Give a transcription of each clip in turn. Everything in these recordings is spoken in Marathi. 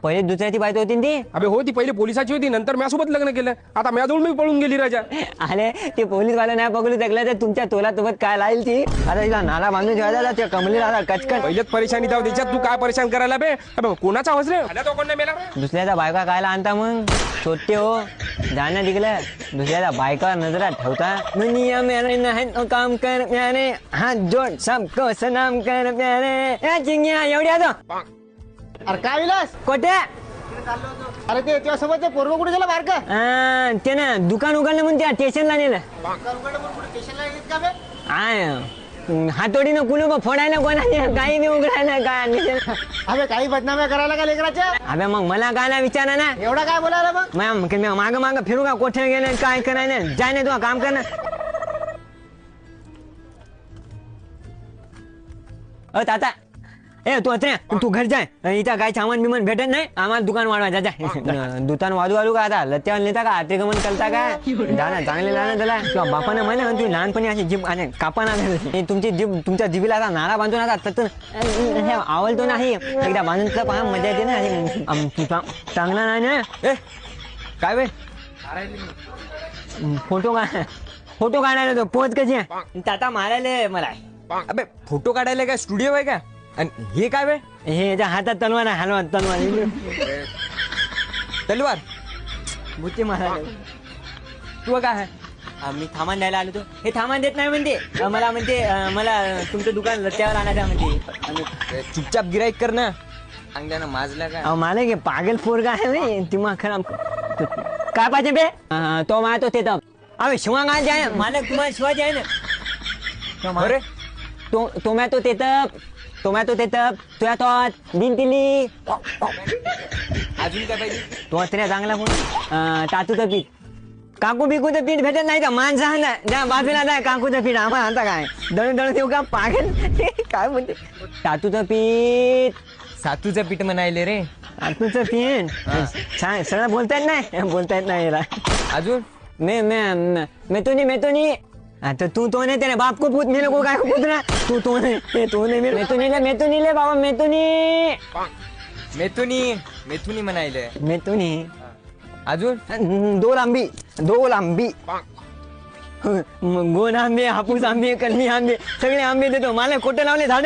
पहिले दुसऱ्याची बायको होती ना ती. अबे हो, ती पहिले पोलिसाची होती, नंतर माझ्यासोबत लग्न केलं. आता माझ्याजवळ मी पळून गेली राजा. अरे ते पोलीस वाला नाही पकडू शकला तर तुमच्या तोलासोबत काय लाईल ती. आता तिला नाला बांधून ठेवायला त्या कमलीला कचकट. पहिलेच परेशानी जाऊ त्याच्यात तू काय परेशान करायला बे. अबे कोणाचा आवाज रे आला, तो कोण नाही मेला. दुसऱ्याचा बायका कायला आणता मग. छोटे हो जाणं तिकडं. दुसऱ्याचा बायका नजरा ठेवता. दुनिया मेरे नाही तो काम कर प्यारे, हात जोड सबको सलाम कर प्यारे. चिंग्या एवढ्या तो अरे काय विलास, कोटे. अरे ते त्यासोबत पोरग कुठे गेला बारका. ते ना दुकान उघडलं म्हणून त्या स्टेशनला नेलं. स्टेशनला येत का बे. हातोडीनं कुलूप फोडायला कोणाने काही बी उघडायला काय. अबे काही बदनाम्या करायला का लेकराच्या. अबे मग मला काय नाही विचारा ना. एवढा काय बोलायला मग. माग माग फिरू का कोठे गेले काय करायला. जाय ना तू काम कर ना. ताता ए तू अत्रे तू घर जाय. इथं काय सामान बिमान भेटत नाही आम्हाला. दुकान वाढवायचा जाय. दुकान वाढू आलू का आता लत्यावर नेता का अतिक्रमण करता काय. जाणं चांगले जाणं त्याला किंवा बापानं म्हणा तू लहानपणी अशी जीभ कापाना तुमची जीभ तुमच्या जीभीला आता नाळा बांधून आता हे आवडतो नाही. एकदा बांधून पहा मजा येते ना. चांगला नाही ना. ए काय बे फोटो काढायला तो पोच कशी आहे. ताता मारायला मला. अबे फोटो काढायला काय स्टुडिओ आहे का. आणि हे काय बे. हे याच्या हातात तलवार आहे. हलवा तलवार तलवार बुच्ची मारायला. तू काय आहे. मी थांबा द्यायला आलो. तो हे थांबा देत नाही म्हणते. मला म्हणते मला तुमचं दुकान लत्यावर आणायचं म्हणते. चुपचाप गिराईक कर ना. सांग ना माझला काय. मला की पागल पोरगा आहे मी. तिमा खराब काय पाहिजे बे. तो मारतो ते तर अरे शिवा काय आहे मालक तुम्हाला शिवाजी आहे ना. अरे तो मैं तो तेतप तुया तो दिन तिली अजून काय पाहिजे. तो असल्या चांगला कोण टातूचं पीठ. काकू बिकूचं पीठ भेटत नाही का. माणसं ना ज्या बाजूला जाय काकूचं पीठ आम्हाला आता काय दळून देऊ का पागल. काय म्हणते टातूचं पीठ. सातूचं पीठ म्हणायले रे. टातूचं पीठ सगळं बोलता येत नाही याला. अजून मैं तो नहीं. तो तू तो नहीं तेरे बाप को पूछ मेरे को काय को पूछना. तू नहीं मैं तो नहीं ले बाबा. मेथुनी म्हणायले. मैं तो नहीं. अजून दो लांबी गोल आंबे हापूस आंबे कलमी आंबे सगळे आंबे देतो. मला खोटं लावले झाड.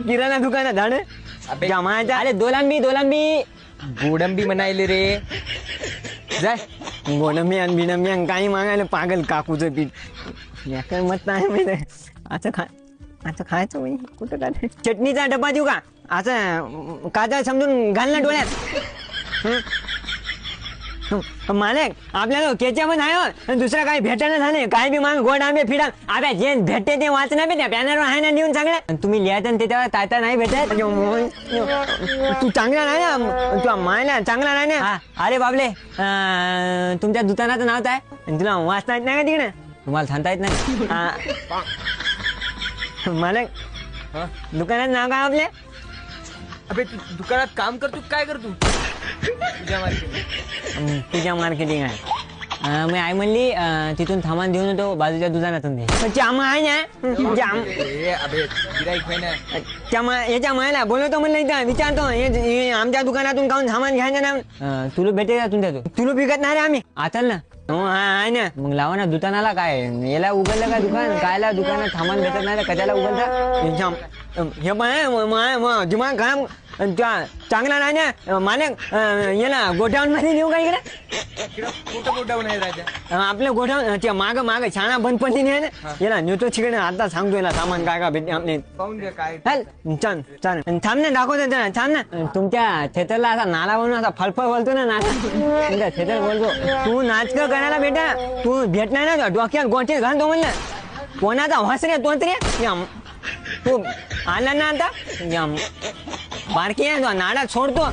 किराणा दुकानात झाड जमायच्या. अरे दो लांबी गोडंबी म्हणायले रे. जाय गोडंबी काही मागायला पागल काकूचं पीठ. याकडे मत नाही माहिती. असं खायचं म्हणजे कुठं काय. चटणीचा डब्बा देऊ का. असं काचा समजून घाल ना डोळ्यात. मालक आपल्याला केच्यामध्ये आहे दुसरं काही भेटायला झाले. काय बी माग गोड आंबे फिडा. अबे जे भेटते ते वाचना बे. त्या बॅनरवर आहे ना लिहून सगळं. तुम्ही लिहायचं त्याच्यावर ताता नाही भेटत. तू चांगला नाही ना. तुला मायला चांगला नाही ना. अरे बाबले तुमच्या दुकानाचं नाव काय. तुला वाचता येत नाही का तिकडे. तुम्हाला सांगता येत नाही. मालक दुकानाचं नाव काय आपले. अबे तू दुकानात काम करतो काय करतो. तुझ्या मार्केटिंग आहे. मी आई म्हणली तिथून सामान देऊन येतो बाजूच्या दुकानातून. जाम आहे ना जाम. याच्या मायला बोलवतो म्हणलं इथं विचारतो आमच्या दुकानातून काऊन सामान घ्यायचं ना. तुला भेटेल का तुमच्या तुला पिकत नाही रे आम्ही. आता ना हो आहे ना. मग लावा ना दुकानाला. काय याला उघडलं का दुकान. कायला दुकानात सामान भेटत नाही कशाला उघडता. हे पण दिमाग खराब. चांगला नाही ना मालक. याला गोडाऊन मध्ये नेऊ का इकडे. कुठं गोडाऊन आहे राजा. आपलं गोडाऊन माग छाना बंद पडली नाही ना. याला नेतो तिकडे. आता सांगतो याला सामान काय का भेटते आपले. पाहून घ्या काय. छान थांब ना दाखवतो ना. थांब ना. तुमच्या थेटरला असा नाला बनवून असा फळफळ बोलतो ना नाला. तुमच्या थेटर बोलतो. तू नाचक करायला बेटा. तू भेटणार ना डोक्यात गोटे घालतो म्हणलं. कोणाचा वास रे तो रे. तू आला ना आता बारकी आहे तो नाडा सोडतो.